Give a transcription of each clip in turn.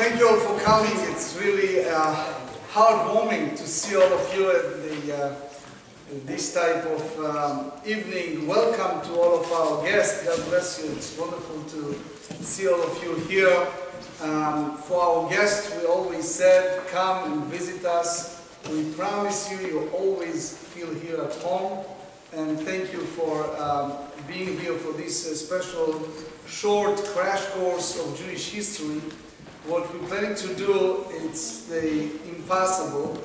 Thank you all for coming. It's really heartwarming to see all of you at this type of evening. Welcome to all of our guests. God bless you. It's wonderful to see all of you here. For our guests, we always said, come and visit us. We promise you, you'll always feel here at home. And thank you for being here for this special short crash course of Jewish history. What we're planning to do is the impossible,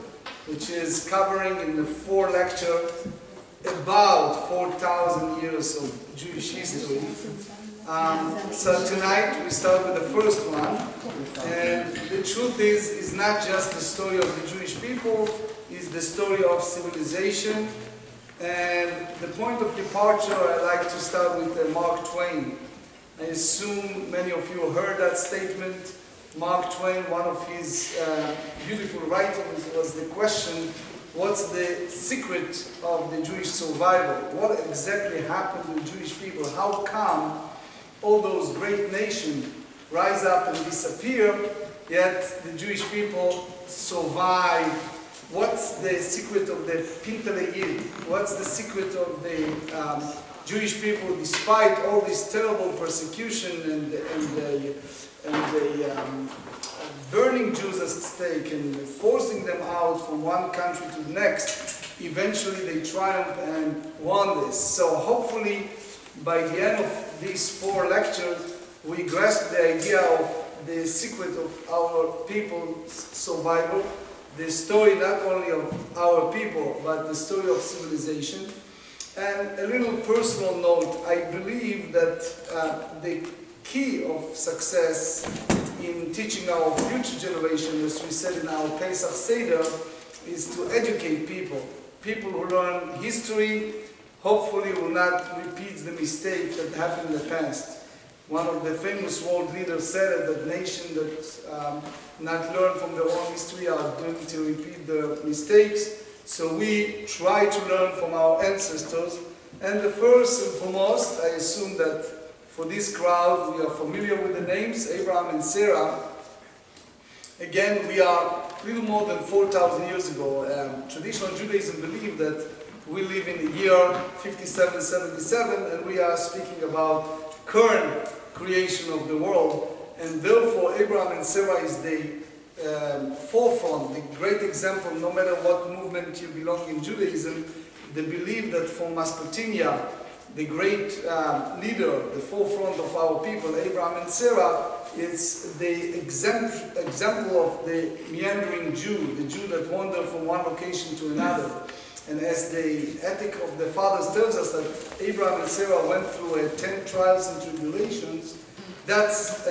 which is covering in the 4 lectures about 4,000 years of Jewish history. So tonight we start with the first one, and the truth is, it's not just the story of the Jewish people, it's the story of civilization. And the point of departure, I like to start with Mark Twain. I assume many of you heard that statement. Mark Twain, one of his beautiful writings was the question, what's the secret of the Jewish survival? What exactly happened to the Jewish people? How come all those great nations rise up and disappear, yet the Jewish people survive? What's the secret of the Pintelayid? What's the secret of the Jewish people, despite all this terrible persecution and burning Jews at stake and forcing them out from one country to the next? Eventually they triumphed and won this. So hopefully by the end of these 4 lectures we grasp the idea of the secret of our people's survival, the story not only of our people but the story of civilization. And a little personal note, I believe that the key of success in teaching our future generation, as we said in our Pesach Seder, is to educate people. People who learn history hopefully will not repeat the mistakes that happened in the past. One of the famous world leaders said that nations that not learn from their own history are doomed to repeat their mistakes. So we try to learn from our ancestors. And the first and foremost, I assume that for this crowd, we are familiar with the names, Abraham and Sarah. Again, we are a little more than 4,000 years ago. Traditional Judaism believed that we live in the year 5777, and we are speaking about current creation of the world. And therefore, Abraham and Sarah is the forefront, the great example. No matter what movement you belong in Judaism, they believe that from Mesopotamia, the great leader, the forefront of our people, Abraham and Sarah, is the example of the meandering Jew, the Jew that wandered from one location to another. And as the ethic of the fathers tells us that Abraham and Sarah went through 10 trials and tribulations, that's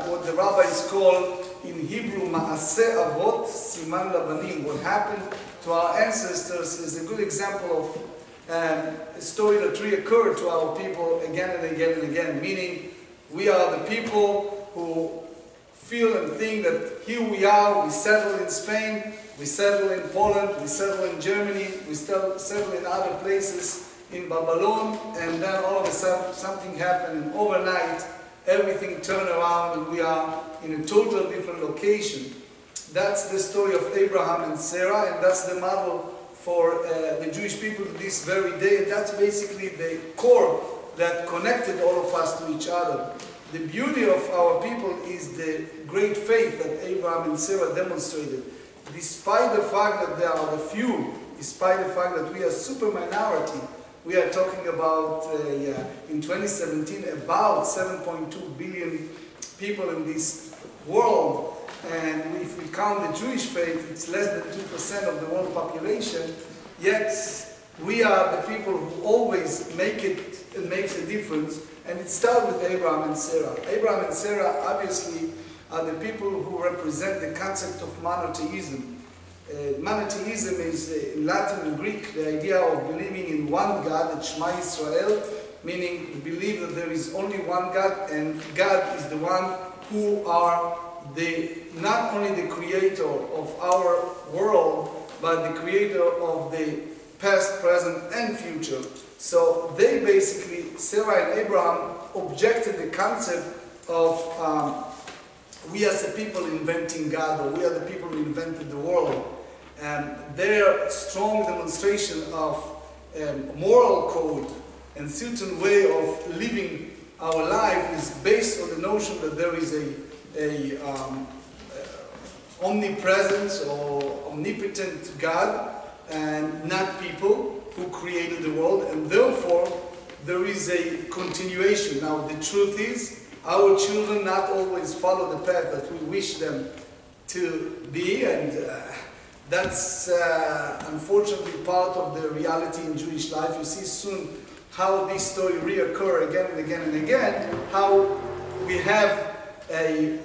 what the rabbis call in Hebrew, Ma'aseh Avot Siman Labanim. What happened to our ancestors is a good example of a story that reoccurred to our people again and again and again, meaning we are the people who feel and think that here we are, we settle in Spain, we settle in Poland, we settle in Germany, we settle in other places, in Babylon, and then all of a sudden something happened, and overnight everything turned around and we are in a totally different location. That's the story of Abraham and Sarah, and that's the model for the Jewish people to this very day. And that's basically the core that connected all of us to each other. The beauty of our people is the great faith that Abraham and Sarah demonstrated. Despite the fact that there are the few, despite the fact that we are super minority, we are talking about, in 2017, about 7.2 billion people in this world. And if we count the Jewish faith, it's less than 2% of the world population. Yet, we are the people who always make it and makes a difference. And it starts with Abraham and Sarah. Abraham and Sarah, obviously, are the people who represent the concept of monotheism. Monotheism is, in Latin and Greek, the idea of believing in one God, the Shema Israel, meaning believe that there is only one God, and God is the one who are not only the creator of our world, but the creator of the past, present, and future. So they basically, Sarah and Abraham, objected the concept of we as a people inventing God, or we are the people who invented the world. Their strong demonstration of moral code and certain way of living our life is based on the notion that there is a omnipresent or omnipotent God and not people who created the world, and therefore there is a continuation. Now the truth is, our children not always follow the path that we wish them to be, and that's unfortunately part of the reality in Jewish life. You see soon how this story reoccur again and again and again, how we have a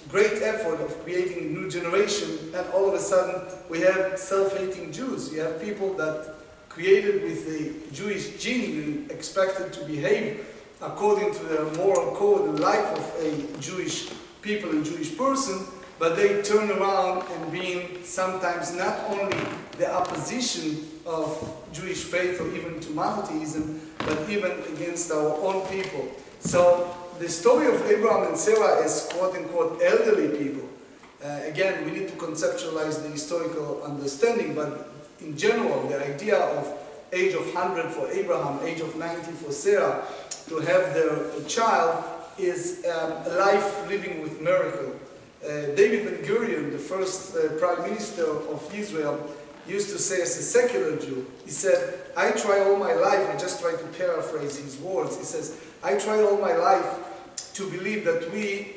great effort of creating a new generation, and all of a sudden we have self-hating Jews. You have people that created with the Jewish gene and expected to behave according to their moral code and life of a Jewish people and Jewish person, but they turn around and being sometimes not only the opposition of Jewish faith or even to monotheism, but even against our own people. So the story of Abraham and Sarah as quote-unquote elderly people, again, we need to conceptualize the historical understanding, but in general, the idea of age of 100 for Abraham, age of 90 for Sarah, to have their child is a life living with miracle. David Ben-Gurion, the first prime minister of Israel, used to say as a secular Jew, he said, I try all my life, I just try to paraphrase his words, he says, I try all my life to believe that we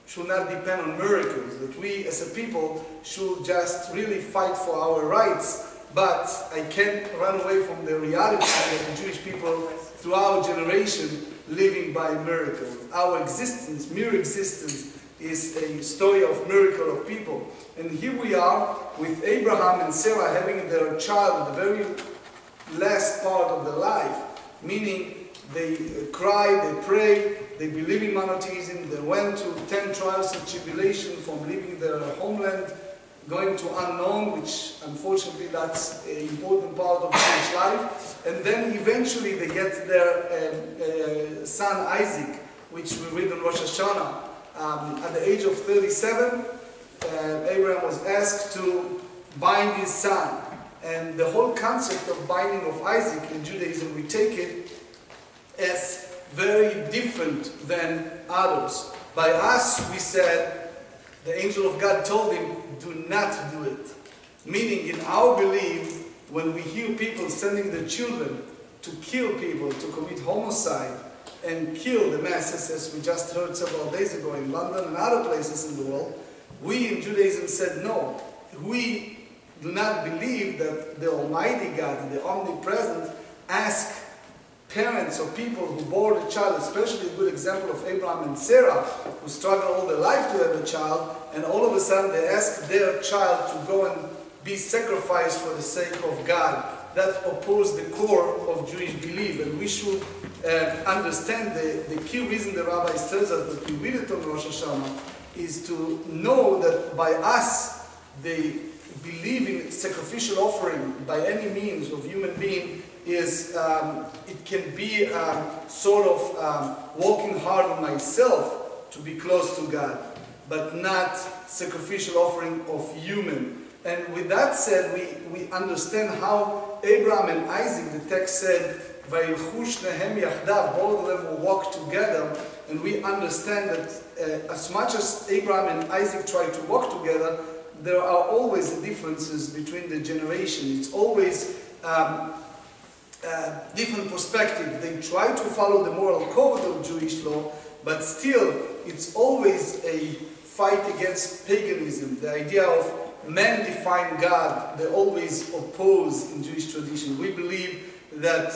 should not depend on miracles, that we as a people should just really fight for our rights, but I can't run away from the reality of the Jewish people throughout generation living by miracles. Our existence, mere existence, is a story of miracle of people. And here we are with Abraham and Sarah having their child at the very last part of their life, meaning they cry, they pray, they believe in monotheism, they went to 10 trials of tribulation from leaving their homeland, going to unknown, which unfortunately that's an important part of Jewish life, and then eventually they get their son Isaac, which we read on Rosh Hashanah. At the age of 37, Abraham was asked to bind his son, and the whole concept of binding of Isaac in Judaism, we take it as very different than others. By us, we said, the angel of God told him, do not do it. Meaning, in our belief, when we hear people sending their children to kill people, to commit homicide, and kill the masses, as we just heard several days ago in London and other places in the world, we in Judaism said no. We do not believe that the Almighty God, the Omnipresent, ask parents or people who bore the child, especially a good example of Abraham and Sarah, who struggled all their life to have a child, and all of a sudden they ask their child to go and be sacrificed for the sake of God. That opposes the core of Jewish belief, and we should understand the key reason the rabbis tells us that we read it on Rosh Hashanah is to know that by us, the believing sacrificial offering by any means of human being is, it can be sort of working hard on myself to be close to God, but not sacrificial offering of human. And with that said, we understand how Abraham and Isaac, the text said, both of them will walk together, and we understand that as much as Abraham and Isaac try to walk together, there are always differences between the generations. It's always different perspective. They try to follow the moral code of Jewish law, but still it's always a fight against paganism, the idea of man define God. They always oppose in Jewish tradition. We believe that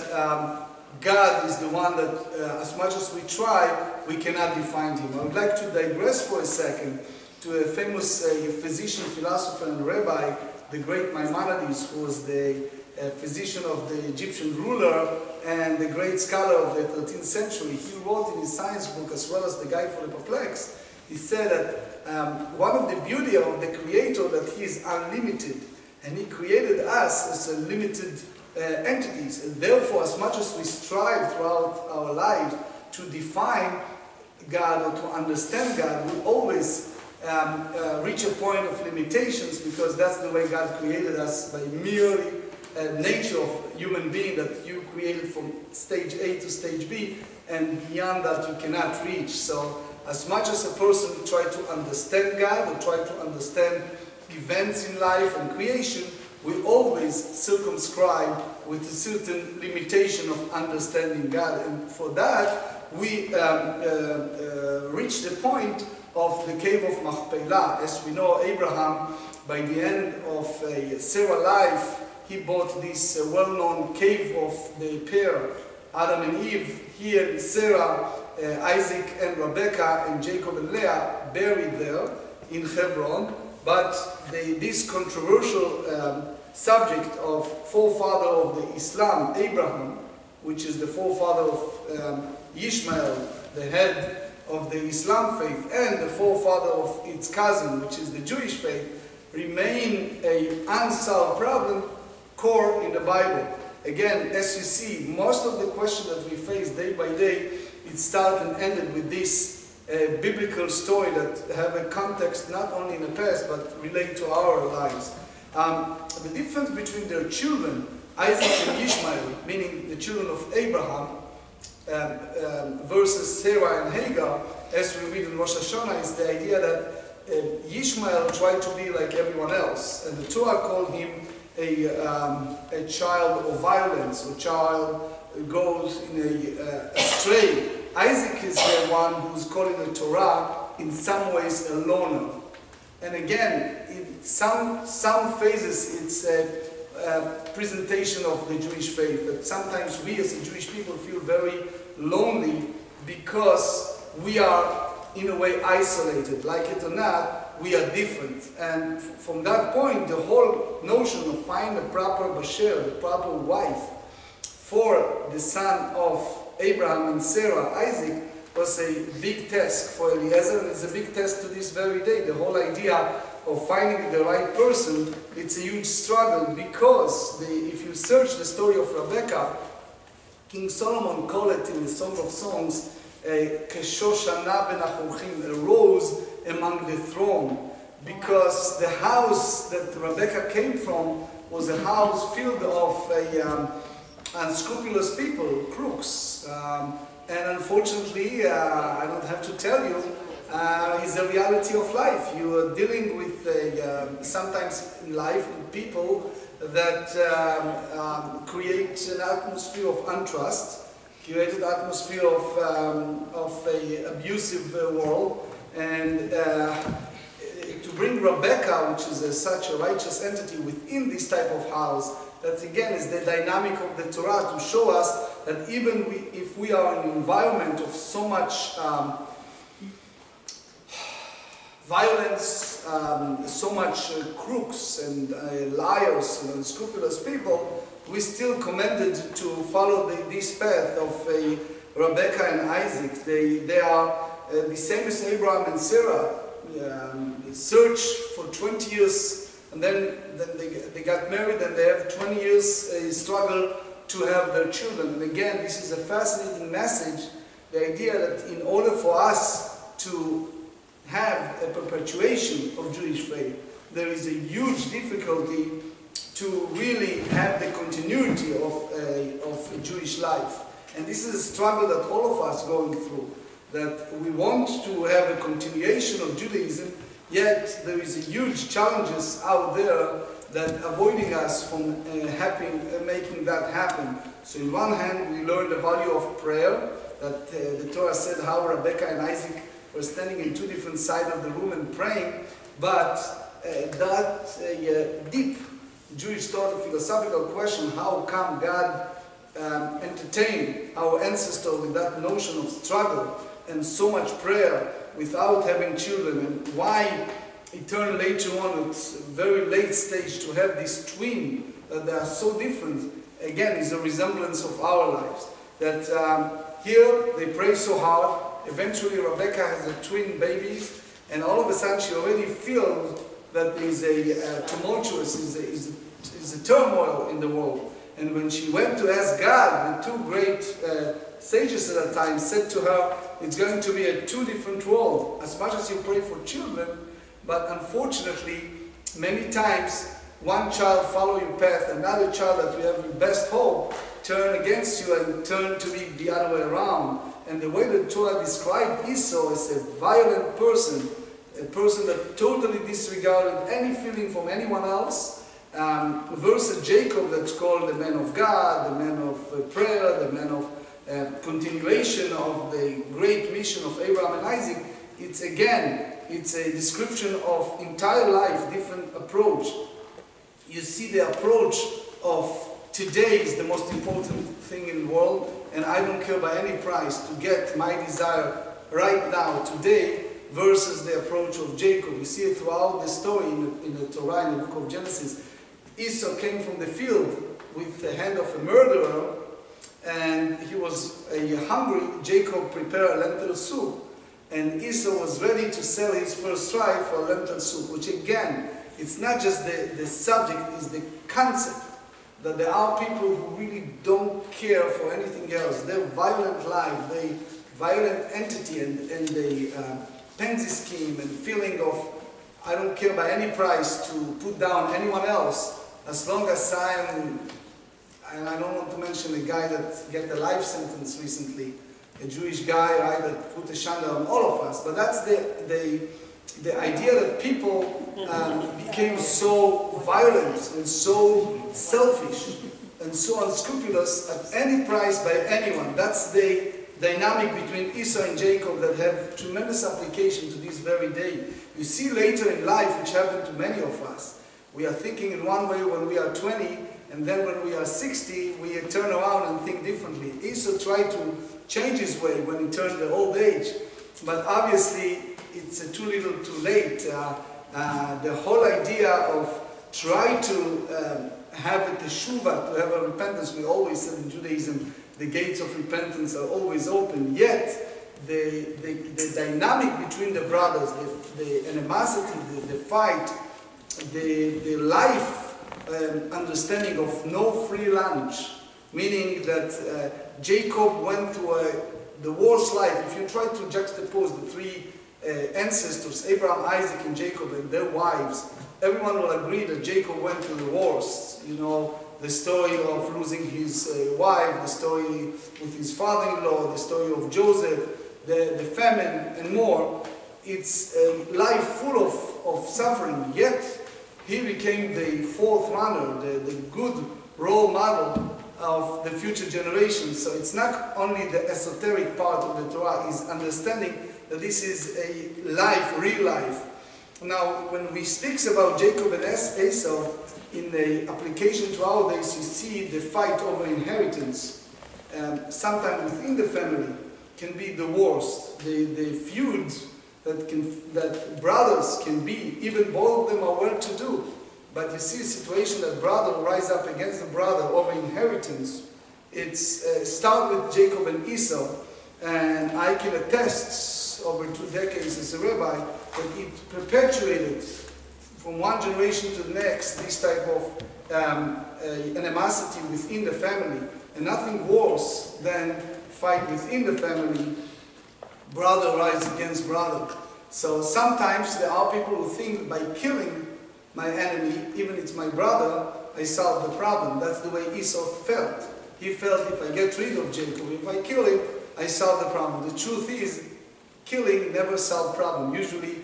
God is the one that, as much as we try, we cannot define him. I would like to digress for a second to a famous physician, philosopher, and rabbi, the great Maimonides, who was the physician of the Egyptian ruler and the great scholar of the 13th century. He wrote in his science book, as well as the Guide for the Perplexed, he said that one of the beauty of the Creator that he is unlimited, and he created us as a limited entities, and therefore as much as we strive throughout our lives to define God or to understand God, we always reach a point of limitations, because that's the way God created us, by merely nature of human being, that you created from stage A to stage B, and beyond that you cannot reach. So as much as a person try to understand God, or try to understand events in life and creation, we always circumscribe with a certain limitation of understanding God. And for that, we reach the point of the cave of Machpelah. As we know, Abraham, by the end of Sarah's life, he bought this well-known cave of the pair, Adam and Eve. Here, Sarah, Isaac and Rebecca, and Jacob and Leah buried there in Hebron. But this controversial subject of forefather of the Islam, Abraham, which is the forefather of Ishmael, the head of the Islam faith, and the forefather of its cousin, which is the Jewish faith, remain an unsolved problem core in the Bible. Again, as you see, most of the questions that we face day by day, it started and ended with this biblical story that have a context not only in the past, but relate to our lives. The difference between their children, Isaac and Ishmael, meaning the children of Abraham, versus Sarah and Hagar, as we read in Rosh Hashanah, is the idea that Ishmael tried to be like everyone else, and the Torah called him a child of violence, or child goes in astray. Isaac is the one who's called in the Torah in some ways a loner. And again, in some phases it's a presentation of the Jewish faith, that sometimes we as a Jewish people feel very lonely because we are in a way isolated. Like it or not, we are different. And from that point, the whole notion of finding the proper basher, the proper wife for the son of Abraham and Sarah, Isaac, was a big task for Eliezer, and it's a big task to this very day. The whole idea of finding the right person, it's a huge struggle, because if you search the story of Rebecca, King Solomon called it in the Song of Songs, a rose among the throne, because the house that Rebecca came from was a house filled of unscrupulous people, crooks. And unfortunately, I don't have to tell you, it's a reality of life. You are dealing with, sometimes in life, with people that create an atmosphere of untrust, create an atmosphere of an abusive world. And to bring Rebecca, which is such a righteous entity within this type of house, that again is the dynamic of the Torah, to show us that even if we are in an environment of so much violence, so much crooks and liars and unscrupulous people, we still commanded to follow this path of Rebecca and Isaac. They are the same as Abraham and Sarah. Search for 20 years, and then they got married, and they have 20 years struggle to have their children. And again, this is a fascinating message, the idea that in order for us to have a perpetuation of Jewish faith, there is a huge difficulty to really have the continuity of a Jewish life. And this is a struggle that all of us are going through, that we want to have a continuation of Judaism, yet there is a huge challenges out there that avoiding us from making that happen. So in one hand, we learn the value of prayer, that the Torah said how Rebecca and Isaac were standing in two different sides of the room and praying, but that deep Jewish thought, a philosophical question, how come God entertained our ancestors with that notion of struggle and so much prayer without having children, and why it turned later on at a very late stage to have this twin, that they are so different, again is a resemblance of our lives. That here they pray so hard, eventually Rebecca has a twin babies, and all of a sudden she already feels that there is a tumultuous, is a turmoil in the world. And when she went to ask God, the two great sages at that time said to her, it's going to be a two different world. As much as you pray for children, But unfortunately, many times, one child follow your path, another child that you have your best hope, turn against you and turn to be the other way around. And the way the Torah described Esau as a violent person, a person that totally disregarded any feeling from anyone else, versus Jacob, that's called the man of God, the man of prayer, the man of continuation of the great mission of Abraham and Isaac. It's a description of entire life, different approach. You see the approach of today is the most important thing in the world, and I don't care by any price to get my desire right now, today, versus the approach of Jacob. You see it throughout the story in the Torah, in the book of Genesis. Esau came from the field with the hand of a murderer, and he was hungry. Jacob prepared a lentil soup, and Esau was ready to sell his first tribe for a lentil soup, which again, it's not just the subject, it's the concept that there are people who really don't care for anything else. Their violent life, their violent entity, and the Pansy scheme and feeling of I don't care by any price to put down anyone else, as long as I'm, and I don't want to mention a guy that got a life sentence recently, a Jewish guy, right, that put a shanda on all of us. But that's the idea that people became so violent and so selfish and so unscrupulous at any price by anyone. That's the dynamic between Esau and Jacob that have tremendous application to this very day. You see later in life, which happened to many of us, we are thinking in one way when we are 20, and then when we are 60, we turn around and think differently. Esau tried to change his way when he turned the old age, but obviously it's too little too late. The whole idea of try to have a teshuvah, to have a repentance, we always said in Judaism, the gates of repentance are always open, yet the dynamic between the brothers, the animosity, the fight, the life understanding of no free lunch, meaning that Jacob went to the worst life. If you try to juxtapose the three ancestors, Abraham, Isaac, and Jacob, and their wives, everyone will agree that Jacob went to the worst. You know, the story of losing his wife, the story with his father-in-law, the story of Joseph, the famine, and more. It's a life full of suffering, yet he became the fourth runner, the good role model of the future generations. So it's not only the esoteric part of the Torah, it's understanding that this is a life, real life. Now, when we speak about Jacob and Esau, in the application to our days, you see the fight over inheritance. Sometimes within the family can be the worst. The feuds that brothers can be, even both of them are well-to-do. But you see a situation that brother rise up against the brother over inheritance. It's start with Jacob and Esau, and I can attest over 2 decades as a rabbi that it perpetuated from one generation to the next this type of animosity within the family, and nothing worse than fight within the family, brother rise against brother. So sometimes there are people who think by killing my enemy, even if it's my brother, I solve the problem. That's the way Esau felt. He felt if I get rid of Jacob, if I kill him, I solve the problem. The truth is, killing never solves problem. Usually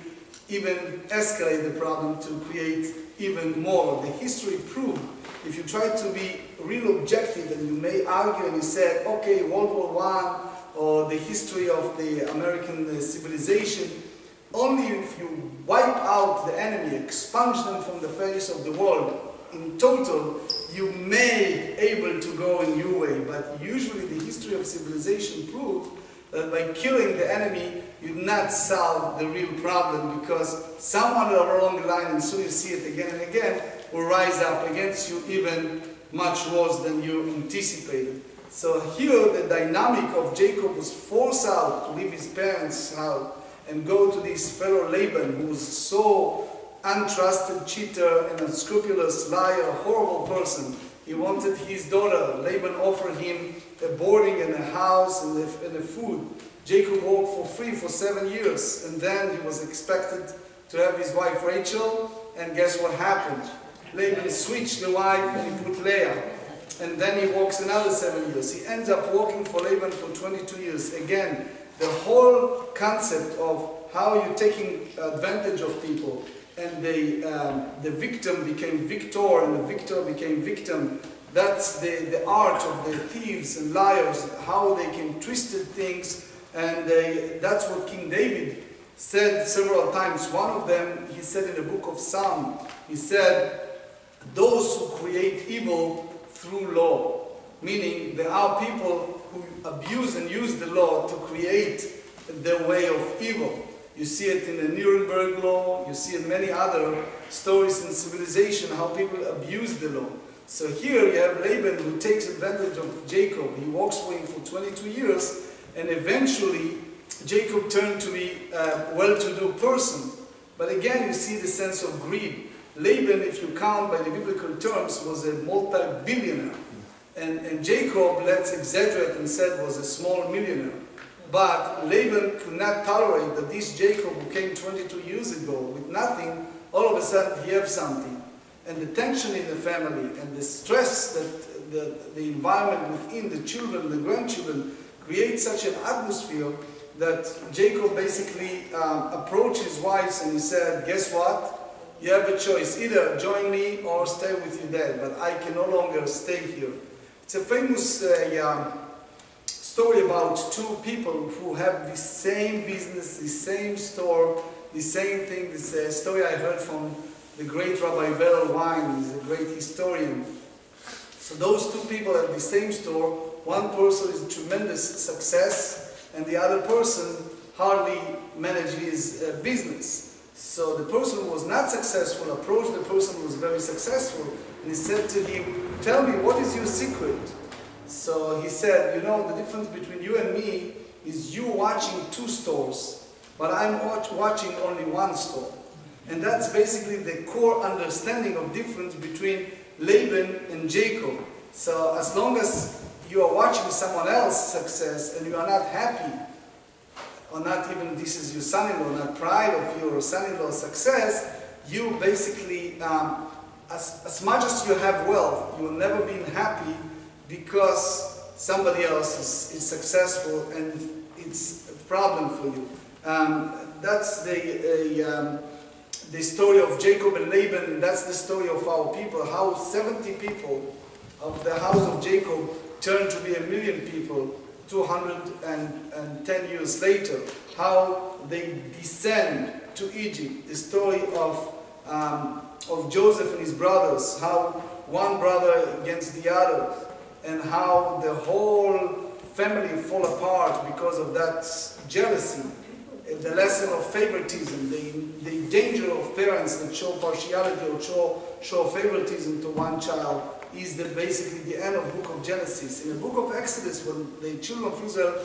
even escalate the problem to create even more. The history proved, if you try to be real objective, and you may argue and you said, okay, World War I or the history of the American civilization, only if you wipe out the enemy, expunge them from the face of the world, in total, you may able to go a new way. But usually the history of civilization proved that by killing the enemy, you do not solve the real problem, because someone along the line, and soon you see it again and again, will rise up against you even much worse than you anticipated. So here the dynamic of Jacob was forced out to leave his parents' house and go to this fellow Laban, who was so untrusted, cheater, and unscrupulous liar, horrible person. He wanted his daughter. Laban offered him a boarding and a house and a food. Jacob worked for free for 7 years, and then he was expected to have his wife Rachel, and guess what happened? Laban switched the wife and he put Leah. And then he walks another 7 years. He ends up working for Laban for 22 years. Again, the whole concept of how you're taking advantage of people, and the victim became victor and the victor became victim. That's the art of the thieves and liars, how they can twist things, and that's what King David said several times. One of them, he said in the book of Psalm, he said, those who create evil through law, meaning there are people who abuse and use the law to create their way of evil. You see it in the Nuremberg law, you see in many other stories in civilization how people abuse the law. So here you have Laban who takes advantage of Jacob. He works for him for 22 years, and eventually Jacob turned to be a well-to-do person. But again, you see the sense of greed. Laban, if you count by the biblical terms, was a multi-billionaire. And Jacob, let's exaggerate and said, was a small millionaire. But Laban could not tolerate that this Jacob who came 22 years ago with nothing, all of a sudden he has something. And the tension in the family and the stress that the environment within the children, the grandchildren, creates such an atmosphere that Jacob basically approached his wives and he said, guess what? You have a choice, either join me or stay with your dad, but I can no longer stay here. It's a famous story about two people who have the same business, the same store, the same thing. This is a story I heard from the great Rabbi Wein, he's a great historian. So those two people have the same store. One person is a tremendous success, and the other person hardly manages his business. So the person who was not successful approached the person who was very successful, and he said to him, tell me, what is your secret? So he said, you know, the difference between you and me is you watching two stores, but I'm watching only one store. And that's basically the core understanding of difference between Laban and Jacob. So as long as you are watching someone else's success and you are not happy, or not even this is your son-in-law, not proud of your son-in-law's success, you basically, as much as you have wealth, you will never be happy because somebody else is successful and it's a problem for you. That's the story of Jacob and Laban, and that's the story of our people, how 70 people of the house of Jacob turned to be 1 million people 210 years later, how they descend to Egypt, the story of Joseph and his brothers, how one brother against the other, and how the whole family fall apart because of that jealousy, the lesson of favoritism, the danger of parents that show partiality or show favoritism to one child, is basically the end of the book of Genesis. In the book of Exodus, when the children of Israel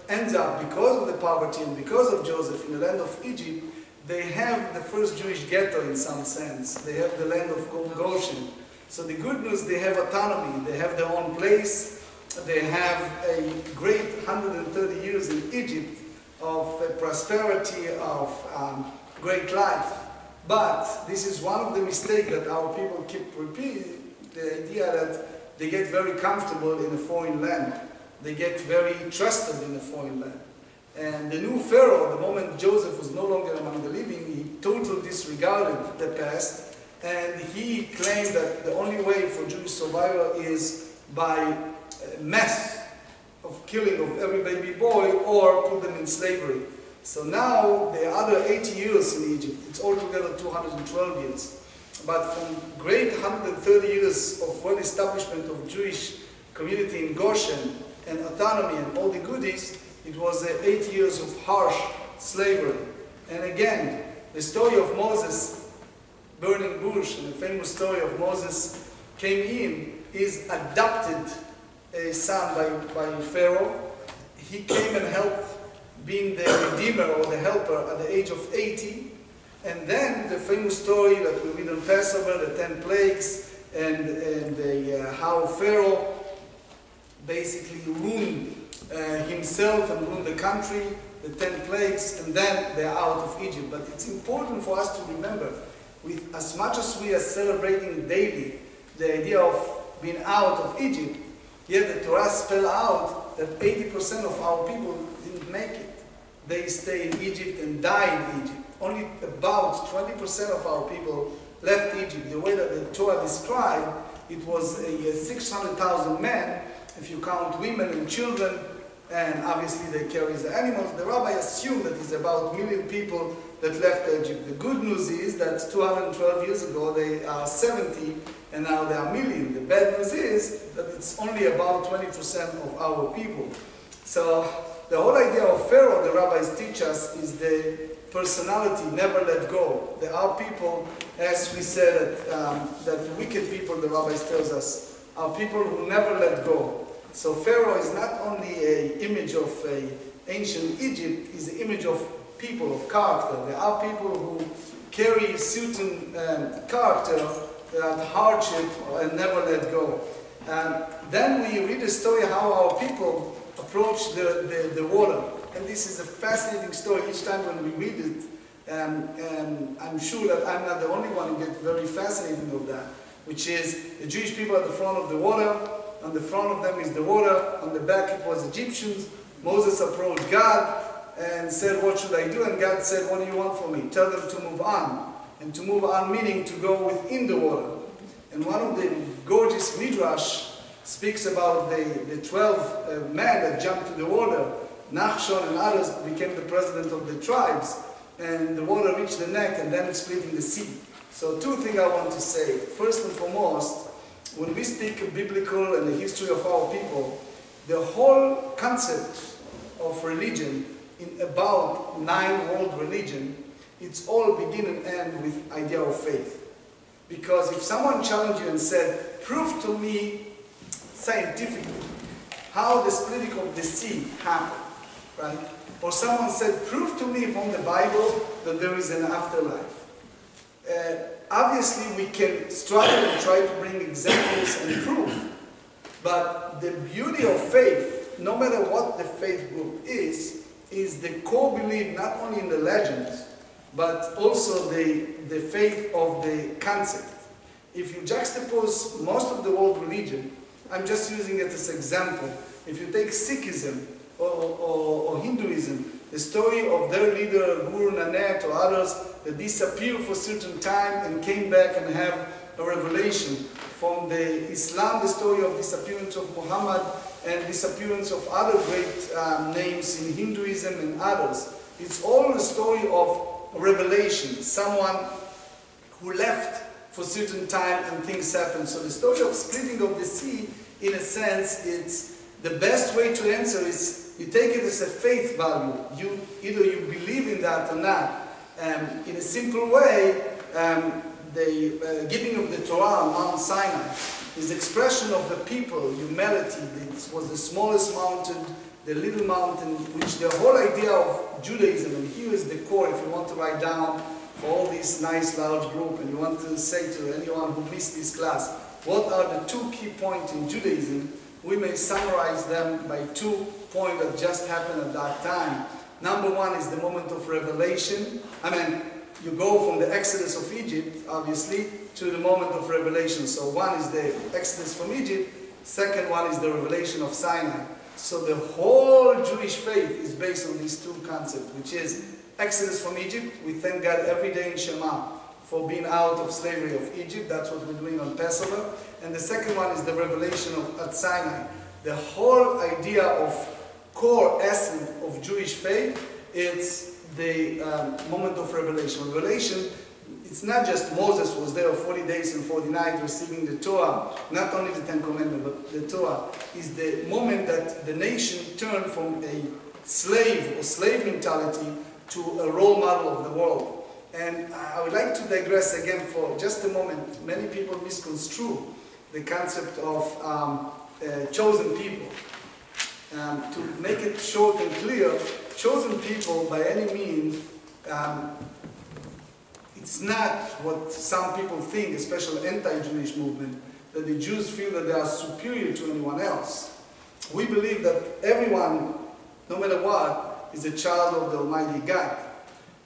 ends up, because of the poverty and because of Joseph in the land of Egypt, they have the first Jewish ghetto in some sense. They have the land of Goshen. So the good news, they have autonomy, they have their own place, they have a great 130 years in Egypt of prosperity, of great life. But this is one of the mistakes that our people keep repeating, the idea that they get very comfortable in a foreign land. They get very trusted in a foreign land. And the new Pharaoh, the moment Joseph was no longer among the living, he totally disregarded the past, and he claimed that the only way for Jewish survival is by mass of killing of every baby boy or put them in slavery. So now the other 80 years in Egypt, it's altogether 212 years. But from great 130 years of well-establishment of Jewish community in Goshen and autonomy and all the goodies, it was 8 years of harsh slavery. And again, the story of Moses burning bush, and the famous story of Moses came in, is adopted son by Pharaoh. He came and helped being the redeemer or the helper at the age of 80. And then the famous story that we read on Passover, the 10 plagues, and how Pharaoh basically ruined himself and ruined the country. The the 10 plagues, and then they're out of Egypt. But it's important for us to remember, with as much as we are celebrating daily the idea of being out of Egypt, yet the Torah spells out that 80% of our people didn't make it. They stay in Egypt and die in Egypt. Only about 20% of our people left Egypt. The way that the Torah described, it was 600,000 men, if you count women and children, and obviously they carry the animals. The rabbi assumed that it's about 1 million people that left Egypt. The good news is that 212 years ago they are 70, and now they are 1 million. The bad news is that it's only about 20% of our people. So the whole idea of Pharaoh, the rabbis teach us, is the personality, never let go. There are people, as we said, that wicked people, the rabbis tells us, are people who never let go. So Pharaoh is not only an image of ancient Egypt, he's the image of people, of character. There are people who carry certain character, that hardship, and never let go. Then we read the story how our people approach the water. And this is a fascinating story. Each time when we read it, I'm sure that I'm not the only one who gets very fascinated of that, which is the Jewish people at the front of the water. On the front of them is the water. On the back it was Egyptians. Moses approached God and said, what should I do? And God said, what do you want from me? Tell them to move on. And to move on meaning to go within the water. And one of the gorgeous midrash speaks about the 12 men that jumped to the water. Nachshon and others became the president of the tribes, and the water reached the neck and then it split in the sea. So two things I want to say. First and foremost, when we speak biblical and the history of our people, the whole concept of religion in about 9 world religion, it's all begin and end with idea of faith. Because if someone challenged you and said, prove to me scientifically how the splitting of the sea happened, right? Or someone said, prove to me from the Bible that there is an afterlife. Obviously, we can struggle and try to bring examples and proof. But the beauty of faith, no matter what the faith group is the core belief not only in the legends, but also the faith of the concept. If you juxtapose most of the world religion, I'm just using it as an example. If you take Sikhism or Hinduism, the story of their leader, Guru Nanak or others, that disappeared for a certain time and came back and have a revelation. From the Islam, the story of disappearance of Muhammad and disappearance of other great names in Hinduism and others. It's all a story of revelation, someone who left for a certain time and things happen. So the story of splitting of the sea, in a sense, it's the best way to answer is you take it as a faith value. Either you believe in that or not. In a simple way, the giving of the Torah on Mount Sinai is the expression of the people, humility. It was the smallest mountain, the little mountain, which the whole idea of Judaism, and here is the core, if you want to write down for all this nice large group, and you want to say to anyone who missed this class, what are the 2 key points in Judaism? We may summarize them by 2 points that just happened at that time. Number 1 is the moment of revelation. You go from the Exodus of Egypt, obviously, to the moment of revelation. So one is the Exodus from Egypt, second one is the revelation of Sinai. So the whole Jewish faith is based on these 2 concepts, which is Exodus from Egypt. We thank God every day in Shema for being out of slavery of Egypt. That's what we're doing on Passover. And the second one is the revelation at Sinai. The whole idea of core essence of Jewish faith, it's the moment of revelation. Revelation, it's not just Moses was there 40 days and 40 nights receiving the Torah, not only the 10 Commandments, but the Torah is the moment that the nation turned from a slave or slave mentality to a role model of the world. And I would like to digress again for just a moment. Many people misconstrue the concept of chosen people. To make it short and clear, chosen people by any means, it's not what some people think, especially anti-Jewish movement, that the Jews feel that they are superior to anyone else. We believe that everyone, no matter what, is a child of the Almighty God.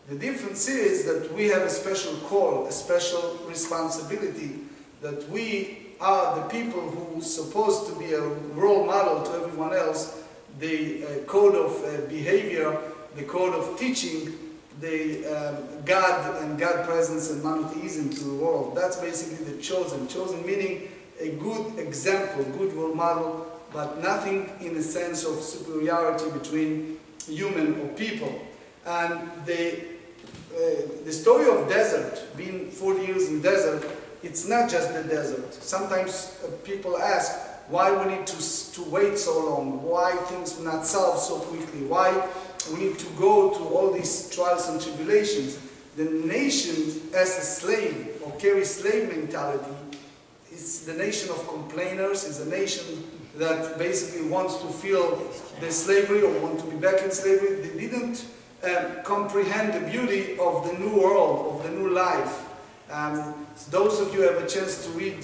The difference is that we have a special call, a special responsibility, that we are the people who are supposed to be a role model to everyone else, the code of behavior, the code of teaching, the God and God presence and monotheism to the world. That's basically the chosen. Chosen meaning a good example, good role model, but nothing in a sense of superiority between human or people. And the story of desert, being 40 years in desert, it's not just the desert. Sometimes people ask why we need to wait so long, why things will not solve so quickly, why we need to go to all these trials and tribulations. The nation as a slave or carry slave mentality is the nation of complainers, is a nation that basically wants to feel the slavery or want to be back in slavery. They didn't comprehend the beauty of the new world, of the new life. Those of you who have a chance to read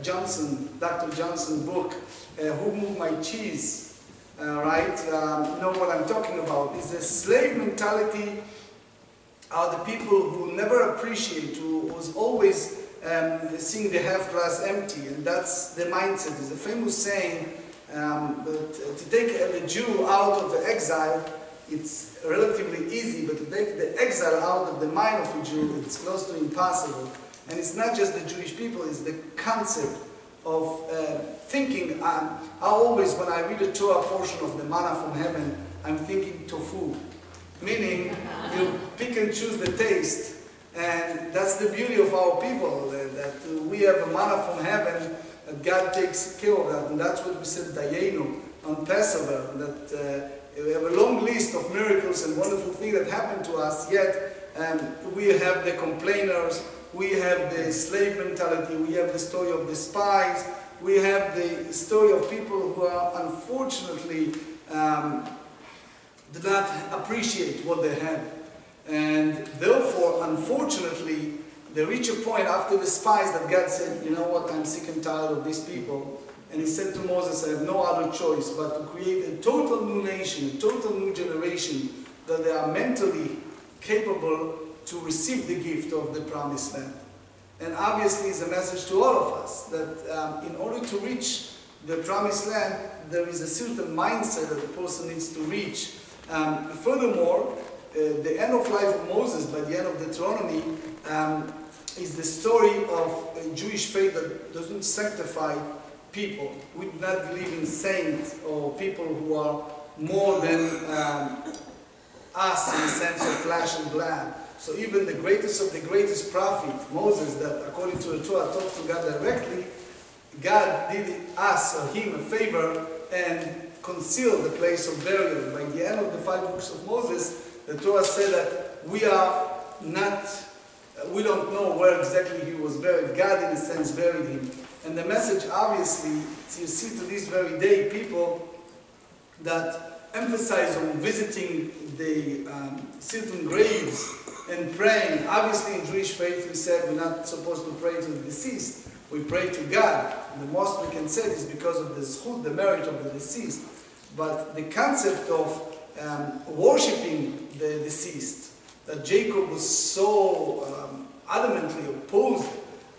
Dr. Johnson's book, Who Moved My Cheese, right? Know what I'm talking about. Is the slave mentality are the people who never appreciate, who's always seeing the half glass empty, and that's the mindset. There's a famous saying that to take a Jew out of the exile, it's relatively easy, but to take the exile out of the mind of a Jew, it's close to impossible. And it's not just the Jewish people, it's the concept of thinking. I always, when I read a Torah portion of the manna from heaven, I'm thinking tofu. Meaning, you pick and choose the taste. And that's the beauty of our people, that we have a manna from heaven, that God takes care of that. And that's what we said, Dayenu, on Passover, that we have a long list of miracles and wonderful things that happen to us, yet we have the complainers, we have the slave mentality, we have the story of the spies, we have the story of people who are unfortunately do not appreciate what they have. And therefore, unfortunately, they reach a point after the spies that God said, you know what, I'm sick and tired of these people. And he said to Moses, I have no other choice but to create a total new nation, a total new generation, that they are mentally capable to receive the gift of the promised land. And obviously it's a message to all of us, that in order to reach the promised land, there is a certain mindset that the person needs to reach. Furthermore, the end of life of Moses, by the end of Deuteronomy, is the story of a Jewish faith that doesn't sanctify people. We do not believe in saints or people who are more than us in the sense of flesh and blood. So even the greatest of the greatest prophet, Moses, that according to the Torah talked to God directly, God did us or him a favor and concealed the place of burial. By the end of the 5 books of Moses, the Torah said that we don't know where exactly he was buried. God, in a sense, buried him. And the message, obviously, you see to this very day people that emphasize on visiting the certain graves and praying. Obviously, in Jewish faith, we said we're not supposed to pray to the deceased. We pray to God. The most we can say is because of the zchut, the merit of the deceased. But the concept of worshipping the deceased, that Jacob was so adamantly opposed,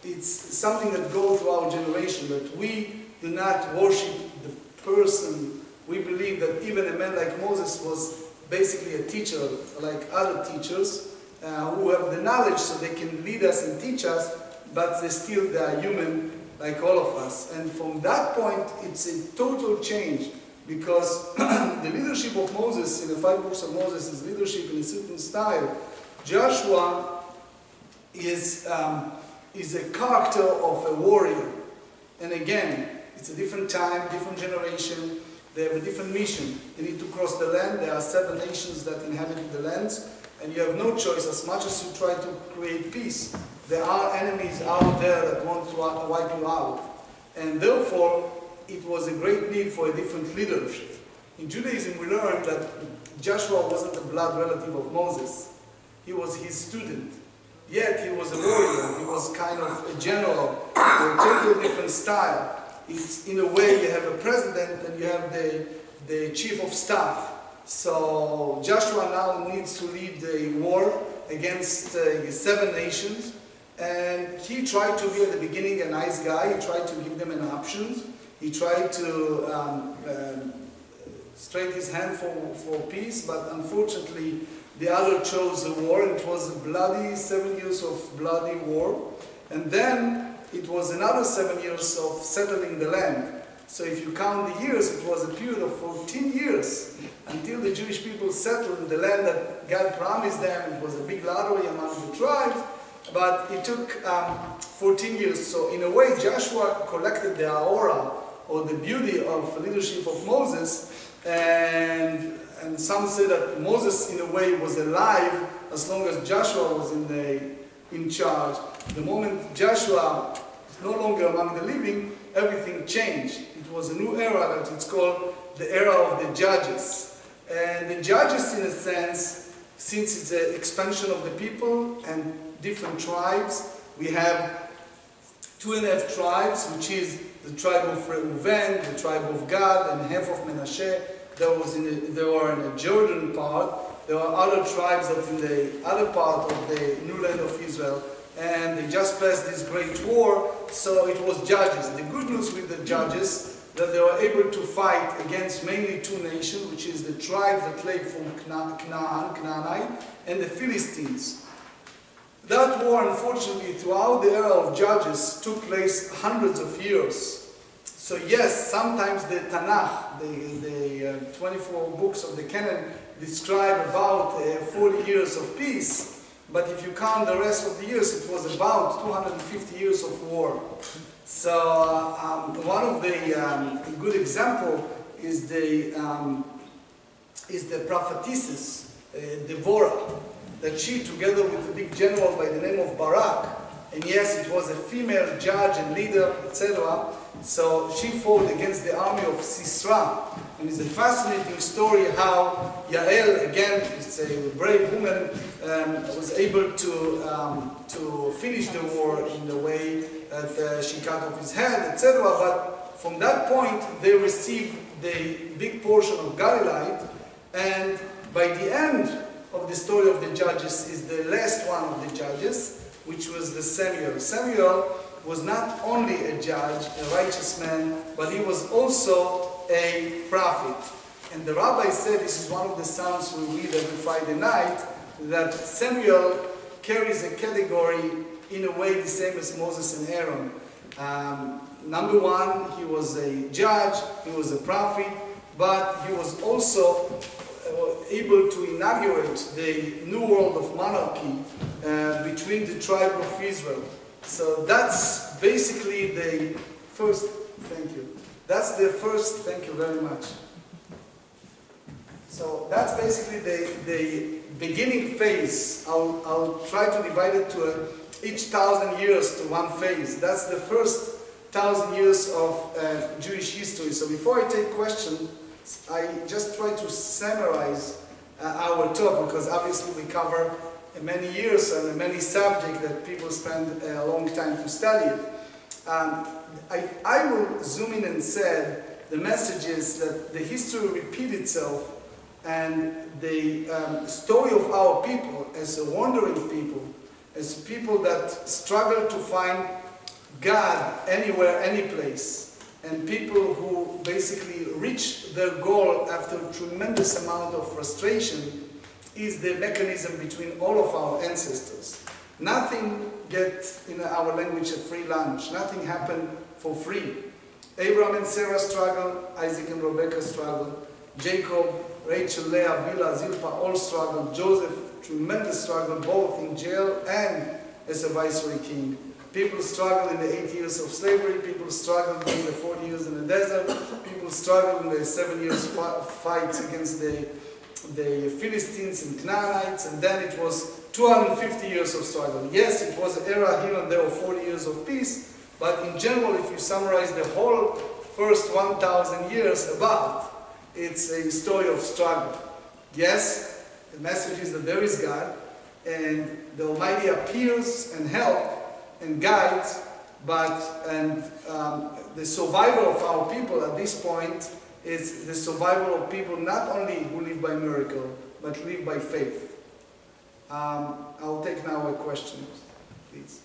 it's something that goes through our generation, that we do not worship the person. We believe that even a man like Moses was basically a teacher, like other teachers, who have the knowledge so they can lead us and teach us, but they are human like all of us. And from that point, it's a total change, because the leadership of Moses, in the 5 books of Moses, is leadership in a certain style. Joshua is a character of a warrior. And again, it's a different time, different generation. They have a different mission. They need to cross the land. There are 7 nations that inhabit the lands. And you have no choice, as much as you try to create peace. There are enemies out there that want to wipe you out. And therefore, it was a great need for a different leadership. In Judaism, we learned that Joshua wasn't a blood relative of Moses. He was his student. Yet he was a warrior. He was kind of a general, a totally different style. It's, in a way, you have a president and you have the chief of staff. So Joshua now needs to lead a war against 7 nations. And he tried to be at the beginning a nice guy. He tried to give them an option. He tried to straight his hand for peace, but unfortunately the other chose the war. It was a bloody 7 years of bloody war. And then it was another 7 years of settling the land. So if you count the years, it was a period of 14 years until the Jewish people settled in the land that God promised them. It was a big lottery among the tribes, but it took 14 years. So in a way, Joshua collected the aura, or the beauty of the leadership of Moses, and some say that Moses in a way was alive as long as Joshua was in charge. The moment Joshua is no longer among the living, everything changed. It was a new era that it's called the era of the judges. And the judges, in a sense, since it's an expansion of the people and different tribes, we have 2.5 tribes, which is the tribe of Reuven, the tribe of Gad, and half of Menashe. They were in the Jordan part. There are other tribes that in the other part of the new land of Israel. And they just passed this great war, so it was judges. The good news with the judges, that they were able to fight against mainly 2 nations, which is the tribes that lay from Canaan, and the Philistines. That war, unfortunately, throughout the era of judges, took place hundreds of years. So yes, sometimes the Tanakh, the 24 books of the canon, describe about 40 years of peace. But if you count the rest of the years, it was about 250 years of war. So one of the good example is the prophetess Deborah, that she, together with a big general by the name of Barak, and yes, it was a female judge and leader, etc. So she fought against the army of Sisera. And it's a fascinating story how Yael, again, it's a brave woman, was able to finish the war in the way that she cut off his head, etc. But from that point, they received the big portion of Galilee, and by the end of the story of the judges is the last one of the judges, which was the Samuel. Samuel was not only a judge, a righteous man, but he was also a prophet. And the rabbi said, this is one of the psalms we read every Friday night, that Samuel carries a category in a way the same as Moses and Aaron. Number one, he was a judge, he was a prophet, but he was also able to inaugurate the new world of monarchy between the tribe of Israel. So that's basically the first, thank you. That's the first, thank you very much. So that's basically the beginning phase. I'll try to divide it to each 1,000 years to one phase. That's the first 1,000 years of Jewish history. So before I take questions, I just try to summarize our talk, because obviously we cover many years and many subjects that people spend a long time to study. I will zoom in and say the message is that the history repeats itself, and the story of our people as a wandering people, as people that struggle to find God anywhere, any place, and people who basically reach their goal after a tremendous amount of frustration, is the mechanism between all of our ancestors. Nothing gets, in our language, a free lunch. Nothing happened for free. Abraham and Sarah struggled, Isaac and Rebekah struggled, Jacob, Rachel, Leah, Bilhah, Zilpah all struggled, Joseph, tremendous struggle, both in jail and as a viceroy king. People struggled in the 8 years of slavery, people struggled in the 40 years in the desert, people struggled in the 7 years fights against the Philistines and Canaanites, and then it was 250 years of struggle. Yes, it was an era here and there of 40 years of peace, but in general, if you summarize the whole first 1,000 years about, it's a story of struggle. Yes, the message is that there is God, and the Almighty appears and helps and guides, but the survival of our people at this point is the survival of people not only who live by miracle, but live by faith. I'll take now a question, please.